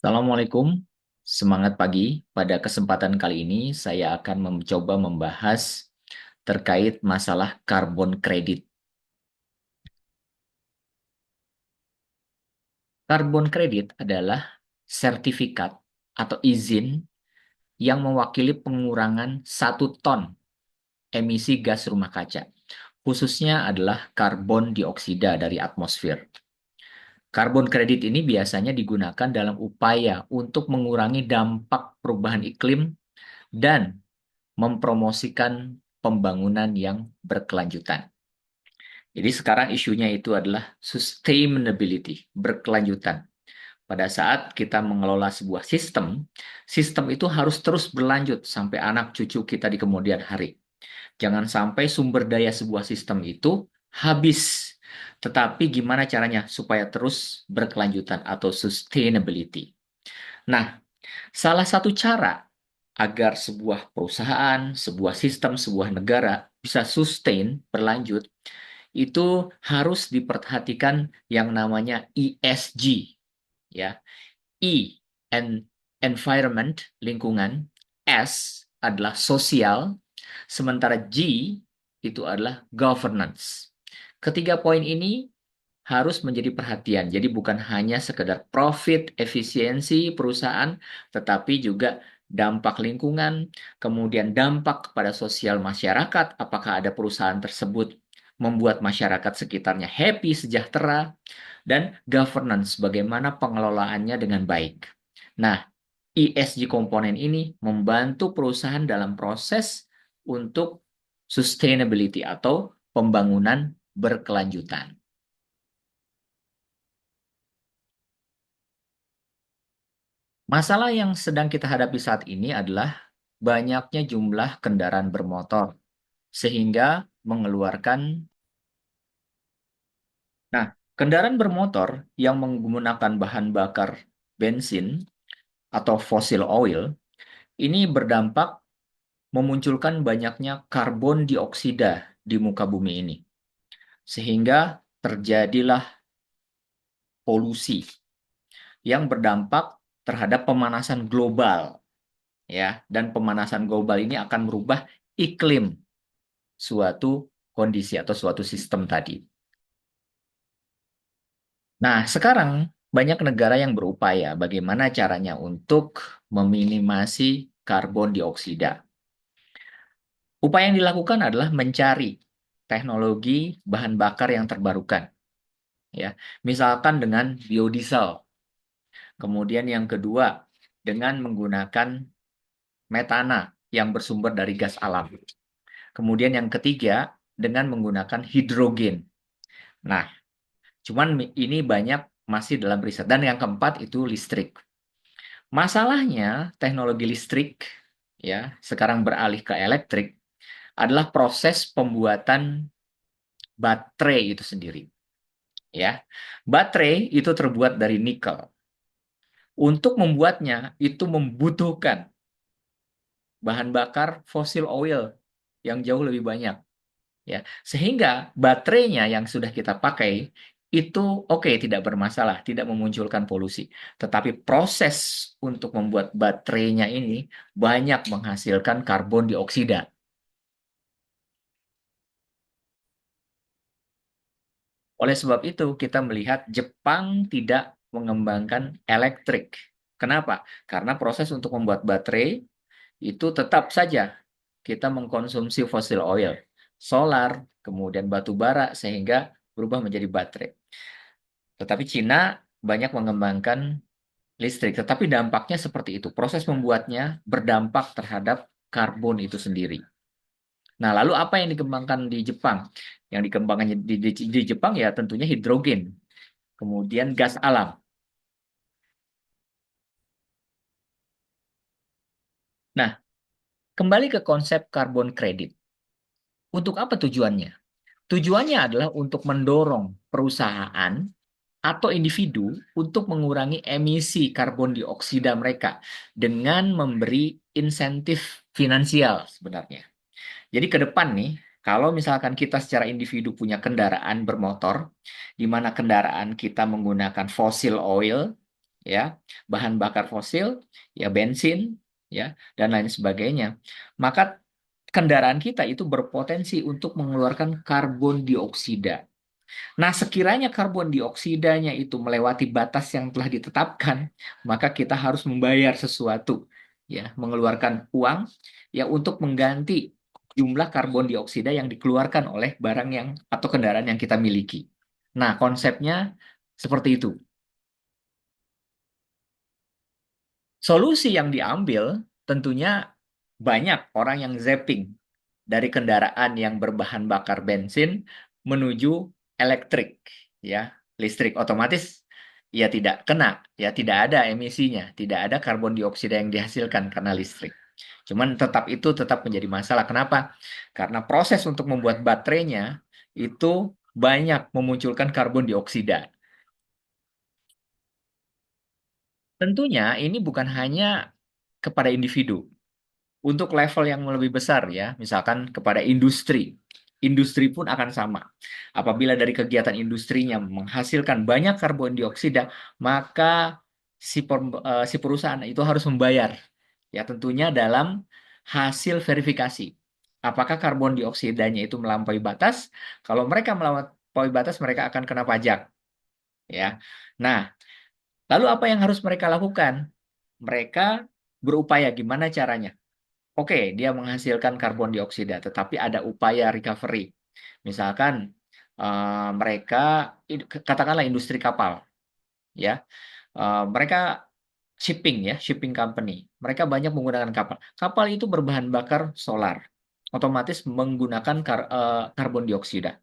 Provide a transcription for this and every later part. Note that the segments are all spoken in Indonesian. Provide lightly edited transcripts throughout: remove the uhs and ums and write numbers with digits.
Assalamualaikum, semangat pagi. Pada kesempatan kali ini, saya akan mencoba membahas terkait masalah karbon kredit. Karbon kredit adalah sertifikat atau izin yang mewakili pengurangan 1 ton emisi gas rumah kaca, khususnya adalah karbon dioksida dari atmosfer. Karbon kredit ini biasanya digunakan dalam upaya untuk mengurangi dampak perubahan iklim dan mempromosikan pembangunan yang berkelanjutan. Jadi sekarang isunya itu adalah sustainability, berkelanjutan. Pada saat kita mengelola sebuah sistem, sistem itu harus terus berlanjut sampai anak cucu kita di kemudian hari. Jangan sampai sumber daya sebuah sistem itu habis. Tetapi gimana caranya supaya terus berkelanjutan atau sustainability. Nah, salah satu cara agar sebuah perusahaan, sebuah sistem, sebuah negara bisa sustain, berlanjut, itu harus diperhatikan yang namanya ESG, ya. E, environment, lingkungan, S adalah sosial, sementara G itu adalah governance. Ketiga poin ini harus menjadi perhatian. Jadi bukan hanya sekedar profit, efisiensi perusahaan, tetapi juga dampak lingkungan, kemudian dampak kepada sosial masyarakat, apakah ada perusahaan tersebut membuat masyarakat sekitarnya happy, sejahtera, dan governance, bagaimana pengelolaannya dengan baik. Nah, ESG komponen ini membantu perusahaan dalam proses untuk sustainability atau pembangunan berkelanjutan. Masalah yang sedang kita hadapi saat ini adalah banyaknya jumlah kendaraan bermotor, sehingga mengeluarkan. Nah, kendaraan bermotor yang menggunakan bahan bakar bensin atau fossil oil ini berdampak memunculkan banyaknya karbon dioksida di muka bumi ini, sehingga terjadilah polusi yang berdampak terhadap pemanasan global, ya, dan pemanasan global ini akan merubah iklim suatu kondisi atau suatu sistem tadi. Nah, sekarang banyak negara yang berupaya bagaimana caranya untuk meminimasi karbon dioksida. Upaya yang dilakukan adalah mencari teknologi bahan bakar yang terbarukan, ya. Misalkan dengan biodiesel. Kemudian yang kedua, dengan menggunakan metana yang bersumber dari gas alam. Kemudian yang ketiga, dengan menggunakan hidrogen. Nah, cuman ini banyak masih dalam riset. Dan yang keempat itu listrik. Masalahnya teknologi listrik ya sekarang beralih ke elektrik adalah proses pembuatan baterai itu sendiri. Ya, baterai itu terbuat dari nikel. Untuk membuatnya itu membutuhkan bahan bakar fosil oil yang jauh lebih banyak. Ya, sehingga baterainya yang sudah kita pakai itu oke, tidak bermasalah, tidak memunculkan polusi. Tetapi proses untuk membuat baterainya ini banyak menghasilkan karbon dioksida. Oleh sebab itu, kita melihat Jepang tidak mengembangkan elektrik. Kenapa? Karena proses untuk membuat baterai itu tetap saja kita mengkonsumsi fosil oil, solar, kemudian batu bara, sehingga berubah menjadi baterai. Tetapi Cina banyak mengembangkan listrik, tetapi dampaknya seperti itu. Proses membuatnya berdampak terhadap karbon itu sendiri. Nah, lalu apa yang dikembangkan di Jepang? Yang dikembangkan di Jepang ya tentunya hidrogen, kemudian gas alam. Nah, kembali ke konsep karbon kredit. Untuk apa tujuannya? Tujuannya adalah untuk mendorong perusahaan atau individu untuk mengurangi emisi karbon dioksida mereka dengan memberi insentif finansial sebenarnya. Jadi ke depan nih, kalau misalkan kita secara individu punya kendaraan bermotor, di mana kendaraan kita menggunakan fossil oil, ya, bahan bakar fosil, ya bensin, ya, dan lain sebagainya, maka kendaraan kita itu berpotensi untuk mengeluarkan karbon dioksida. Nah, sekiranya karbon dioksidanya itu melewati batas yang telah ditetapkan, maka kita harus membayar sesuatu, ya, mengeluarkan uang ya untuk mengganti jumlah karbon dioksida yang dikeluarkan oleh barang yang atau kendaraan yang kita miliki. Nah, konsepnya seperti itu. Solusi yang diambil tentunya banyak orang yang zapping dari kendaraan yang berbahan bakar bensin menuju elektrik, ya, listrik. Otomatis ya tidak kena, ya tidak ada emisinya, tidak ada karbon dioksida yang dihasilkan karena listrik. Cuman tetap itu tetap menjadi masalah. Kenapa? Karena proses untuk membuat baterainya itu banyak memunculkan karbon dioksida. Tentunya ini bukan hanya kepada individu. Untuk level yang lebih besar ya, misalkan kepada industri. Industri pun akan sama. Apabila dari kegiatan industrinya menghasilkan banyak karbon dioksida, maka si perusahaan itu harus membayar. Ya, tentunya dalam hasil verifikasi. Apakah karbon dioksidanya itu melampaui batas? Kalau mereka melampaui batas, mereka akan kena pajak. Ya. Nah, lalu apa yang harus mereka lakukan? Mereka berupaya gimana caranya? Oke, dia menghasilkan karbon dioksida, tetapi ada upaya recovery. Misalkan mereka, katakanlah industri kapal, ya, mereka shipping ya, shipping company. Mereka banyak menggunakan kapal. Kapal itu berbahan bakar solar, otomatis menggunakan karbon dioksida.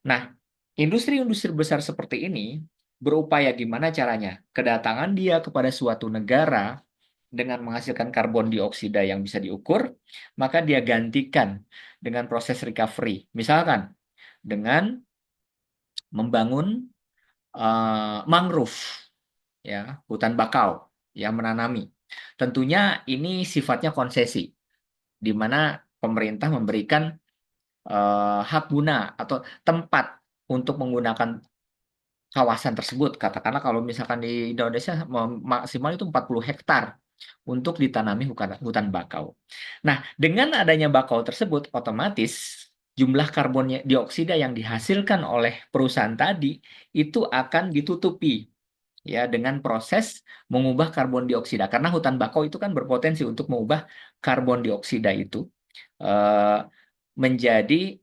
Nah, industri-industri besar seperti ini berupaya gimana caranya? Kedatangan dia kepada suatu negara dengan menghasilkan karbon dioksida yang bisa diukur, maka dia gantikan dengan proses recovery. Misalkan dengan membangun mangrove, ya, hutan bakau, yang menanami. Tentunya ini sifatnya konsesi, di mana pemerintah memberikan hak guna atau tempat untuk menggunakan kawasan tersebut. Katakanlah kalau misalkan di Indonesia maksimal itu 40 hektar untuk ditanami hutan bakau. Nah, dengan adanya bakau tersebut, otomatis jumlah karbon dioksida yang dihasilkan oleh perusahaan tadi itu akan ditutupi ya dengan proses mengubah karbon dioksida. Karena hutan bakau itu kan berpotensi untuk mengubah karbon dioksida itu eh, menjadi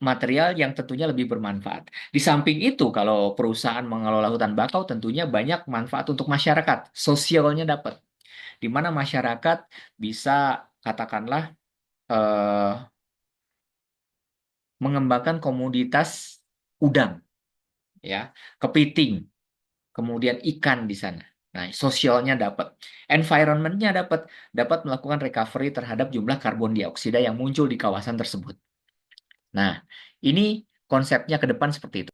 material yang tentunya lebih bermanfaat. Di samping itu, kalau perusahaan mengelola hutan bakau, tentunya banyak manfaat untuk masyarakat. Sosialnya dapat, di mana masyarakat bisa, katakanlah, eh, mengembangkan komoditas udang, ya, kepiting, kemudian ikan di sana. Nah, sosialnya dapat, environment-nya dapat, dapat melakukan recovery terhadap jumlah karbon dioksida yang muncul di kawasan tersebut. Nah, ini konsepnya ke depan seperti itu.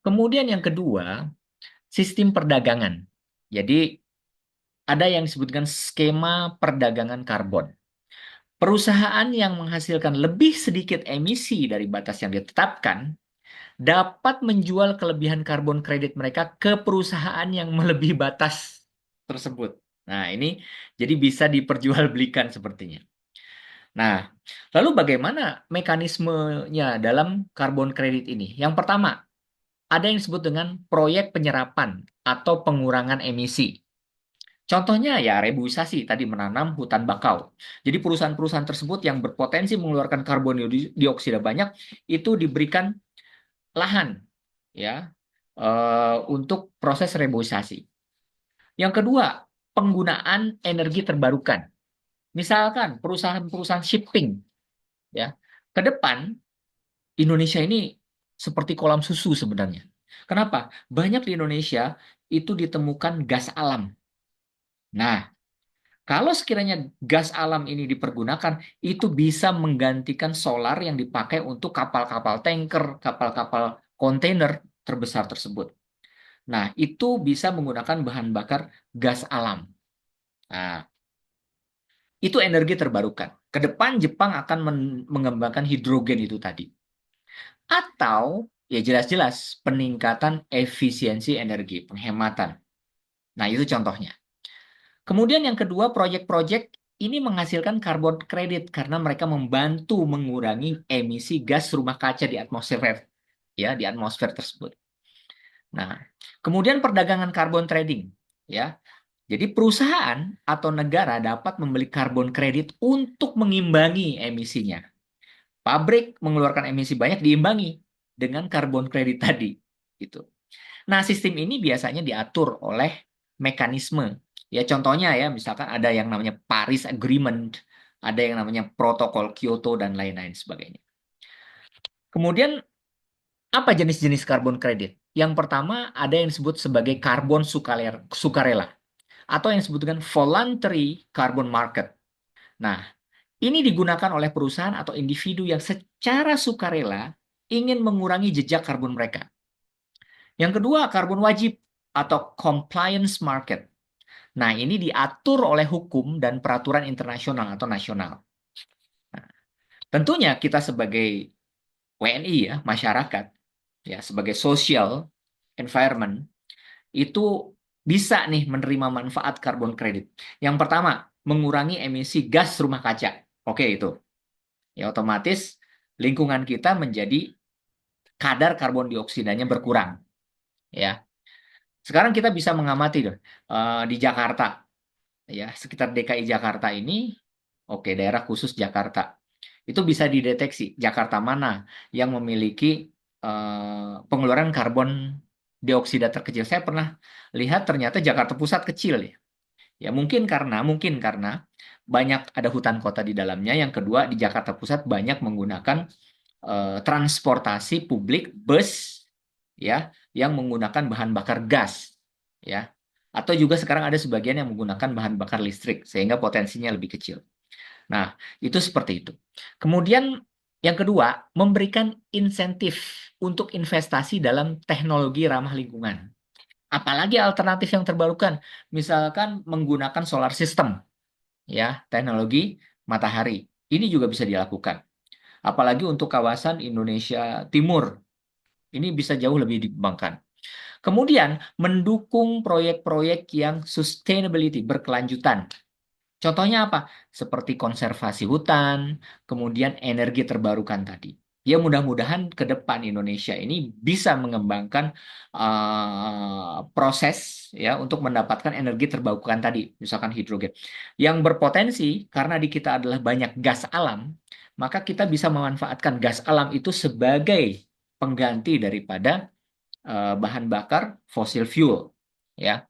Kemudian yang kedua, sistem perdagangan. Jadi ada yang disebutkan skema perdagangan karbon. Perusahaan yang menghasilkan lebih sedikit emisi dari batas yang ditetapkan dapat menjual kelebihan karbon kredit mereka ke perusahaan yang melebihi batas tersebut. Nah, ini jadi bisa diperjualbelikan sepertinya. Nah, lalu bagaimana mekanismenya dalam karbon kredit ini? Yang pertama, ada yang disebut dengan proyek penyerapan atau pengurangan emisi. Contohnya ya reboisasi tadi menanam hutan bakau. Jadi perusahaan-perusahaan tersebut yang berpotensi mengeluarkan karbon dioksida banyak itu diberikan lahan ya untuk proses reboisasi. Yang kedua, penggunaan energi terbarukan. Misalkan perusahaan-perusahaan shipping ya. Ke depan Indonesia ini seperti kolam susu sebenarnya. Kenapa? Banyak di Indonesia itu ditemukan gas alam. Nah, kalau sekiranya gas alam ini dipergunakan, itu bisa menggantikan solar yang dipakai untuk kapal-kapal tanker, kapal-kapal kontainer terbesar tersebut. Nah, itu bisa menggunakan bahan bakar gas alam. Nah, itu energi terbarukan. Ke depan Jepang akan mengembangkan hidrogen itu tadi. Atau Ya jelas-jelas peningkatan efisiensi energi, penghematan. Nah, itu contohnya. Kemudian yang kedua, proyek-proyek ini menghasilkan karbon kredit karena mereka membantu mengurangi emisi gas rumah kaca di atmosfer, ya, di atmosfer tersebut. Nah, kemudian perdagangan karbon trading, ya. Jadi perusahaan atau negara dapat membeli karbon kredit untuk mengimbangi emisinya. Pabrik mengeluarkan emisi banyak diimbangi dengan karbon kredit tadi, gitu. Nah, sistem ini biasanya diatur oleh mekanisme. Ya, contohnya ya, misalkan ada yang namanya Paris Agreement, ada yang namanya Protokol Kyoto, dan lain-lain sebagainya. Kemudian, apa jenis-jenis karbon kredit? Yang pertama, ada yang disebut sebagai karbon sukarela, atau yang disebut dengan voluntary carbon market. Nah, ini digunakan oleh perusahaan atau individu yang secara sukarela ingin mengurangi jejak karbon mereka. Yang kedua, karbon wajib atau compliance market. Nah, ini diatur oleh hukum dan peraturan internasional atau nasional. Nah, tentunya kita sebagai WNI ya, masyarakat, ya sebagai social environment, itu bisa nih menerima manfaat karbon kredit. Yang pertama, mengurangi emisi gas rumah kaca. Oke, itu. Ya otomatis lingkungan kita menjadi kadar karbon dioksidanya berkurang, ya. Sekarang kita bisa mengamati tuh, di Jakarta, ya sekitar DKI Jakarta ini, oke daerah khusus Jakarta, itu bisa dideteksi Jakarta mana yang memiliki pengeluaran karbon dioksida terkecil. Saya pernah lihat ternyata Jakarta Pusat kecil ya. Ya mungkin karena banyak ada hutan kota di dalamnya. Yang kedua di Jakarta Pusat banyak menggunakan transportasi publik bus ya yang menggunakan bahan bakar gas ya, atau juga sekarang ada sebagian yang menggunakan bahan bakar listrik sehingga potensinya lebih kecil. Nah, itu seperti itu. Kemudian yang kedua, memberikan insentif untuk investasi dalam teknologi ramah lingkungan. Apalagi alternatif yang terbarukan, misalkan menggunakan solar system ya, teknologi matahari. Ini juga bisa dilakukan. Apalagi untuk kawasan Indonesia Timur, ini bisa jauh lebih dikembangkan. Kemudian, mendukung proyek-proyek yang sustainability, berkelanjutan. Contohnya apa? Seperti konservasi hutan, kemudian energi terbarukan tadi. Ya mudah-mudahan ke depan Indonesia ini bisa mengembangkan proses ya untuk mendapatkan energi terbarukan tadi, misalkan hidrogen. Yang berpotensi karena di kita adalah banyak gas alam, maka kita bisa memanfaatkan gas alam itu sebagai pengganti daripada bahan bakar fosil fuel, ya.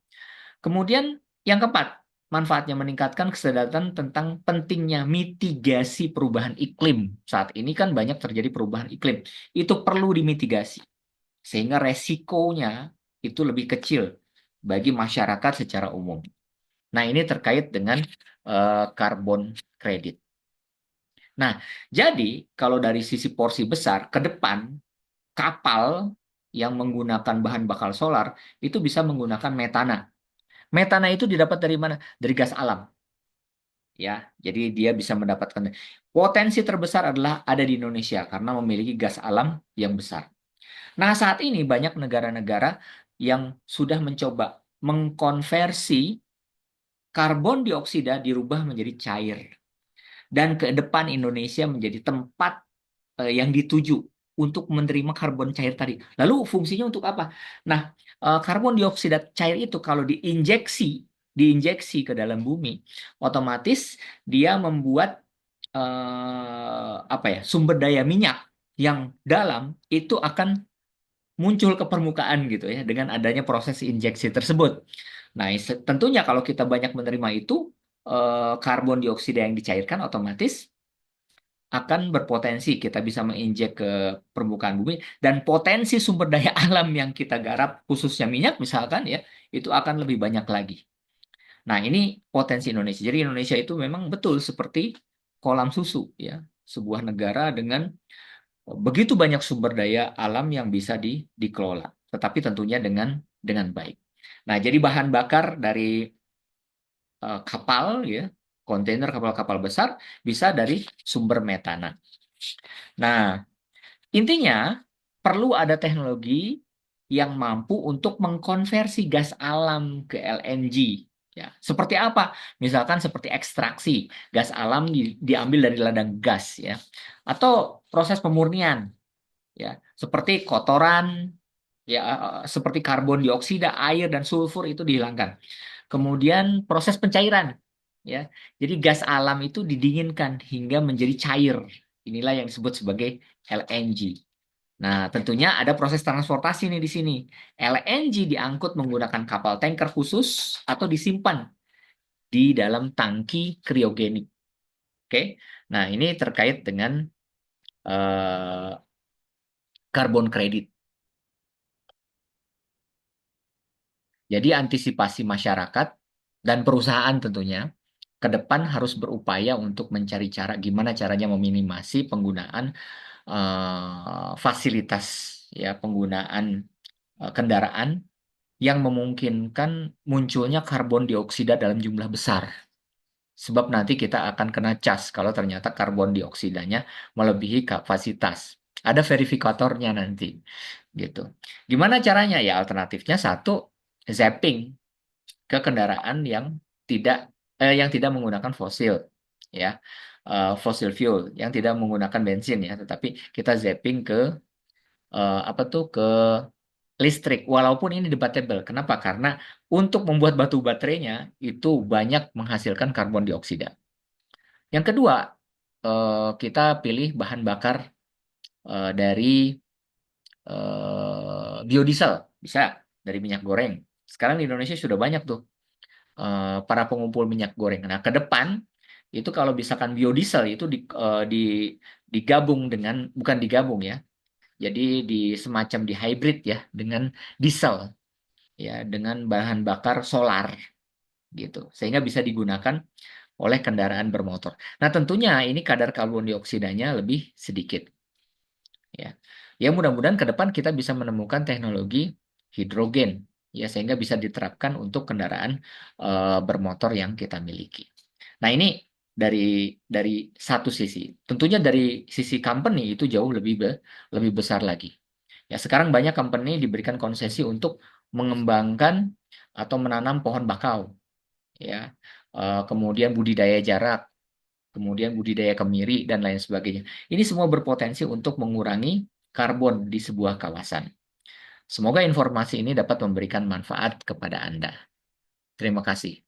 Kemudian yang keempat, manfaatnya meningkatkan kesadaran tentang pentingnya mitigasi perubahan iklim. Saat ini kan banyak terjadi perubahan iklim. Itu perlu dimitigasi sehingga resikonya itu lebih kecil bagi masyarakat secara umum. Nah, ini terkait dengan karbon kredit. Nah, jadi kalau dari sisi porsi besar ke depan kapal yang menggunakan bahan bakar solar itu bisa menggunakan metana. Metana itu didapat dari mana? Dari gas alam, ya. Jadi dia bisa mendapatkan potensi terbesar adalah ada di Indonesia karena memiliki gas alam yang besar. Nah, saat ini banyak negara-negara yang sudah mencoba mengkonversi karbon dioksida dirubah menjadi cair. Dan ke depan Indonesia menjadi tempat yang dituju untuk menerima karbon cair tadi. Lalu fungsinya untuk apa? Nah, karbon dioksida cair itu kalau diinjeksi ke dalam bumi, otomatis dia membuat apa ya, sumber daya minyak yang dalam itu akan muncul ke permukaan gitu ya dengan adanya proses injeksi tersebut. Nah, tentunya kalau kita banyak menerima itu karbon dioksida yang dicairkan otomatis akan berpotensi kita bisa menginjek ke permukaan bumi dan potensi sumber daya alam yang kita garap khususnya minyak misalkan ya itu akan lebih banyak lagi. Nah, ini potensi Indonesia. Jadi Indonesia itu memang betul seperti kolam susu ya, sebuah negara dengan begitu banyak sumber daya alam yang bisa dikelola, tetapi tentunya dengan baik. Nah, jadi bahan bakar dari kapal ya, kontainer kapal-kapal besar bisa dari sumber metana. Nah, intinya, perlu ada teknologi yang mampu untuk mengkonversi gas alam ke LNG. Ya, seperti apa? Misalkan seperti ekstraksi gas alam diambil dari ladang gas, ya, atau proses pemurnian, ya, seperti kotoran, ya, seperti karbon dioksida, air dan sulfur itu dihilangkan. Kemudian proses pencairan, ya. Jadi gas alam itu didinginkan hingga menjadi cair. Inilah yang disebut sebagai LNG. Nah, tentunya ada proses transportasi nih di sini. LNG diangkut menggunakan kapal tanker khusus atau disimpan di dalam tangki kriogenik. Oke. Nah, ini terkait dengan eh, karbon kredit. Jadi antisipasi masyarakat dan perusahaan tentunya ke depan harus berupaya untuk mencari cara gimana caranya meminimasi penggunaan fasilitas, ya, penggunaan kendaraan yang memungkinkan munculnya karbon dioksida dalam jumlah besar. Sebab nanti kita akan kena cas kalau ternyata karbon dioksidanya melebihi kapasitas. Ada verifikatornya nanti, gitu. Gimana caranya? Ya alternatifnya satu, zapping ke kendaraan yang tidak menggunakan fosil, ya, fossil fuel, yang tidak menggunakan bensin, ya, tetapi kita zapping ke apa tuh, ke listrik. Walaupun ini debatable. Kenapa? Karena untuk membuat batu baterainya itu banyak menghasilkan karbon dioksida. Yang kedua, kita pilih bahan bakar dari biodiesel, bisa dari minyak goreng. Sekarang di Indonesia sudah banyak tuh para pengumpul minyak goreng. Nah, ke depan itu kalau misalkan biodiesel itu digabung dengan, bukan digabung, ya. Jadi semacam di hybrid, ya, dengan diesel, ya, dengan bahan bakar solar, gitu. Sehingga bisa digunakan oleh kendaraan bermotor. Nah, tentunya ini kadar karbon dioksidanya lebih sedikit, ya. Ya, mudah-mudahan ke depan kita bisa menemukan teknologi hidrogen, ya, sehingga bisa diterapkan untuk kendaraan bermotor yang kita miliki. Nah, ini dari satu sisi. Tentunya dari sisi company itu jauh lebih besar lagi. Ya, sekarang banyak company diberikan konsesi untuk mengembangkan atau menanam pohon bakau, ya. Kemudian budidaya jarak, kemudian budidaya kemiri dan lain sebagainya. Ini semua berpotensi untuk mengurangi karbon di sebuah kawasan. Semoga informasi ini dapat memberikan manfaat kepada Anda. Terima kasih.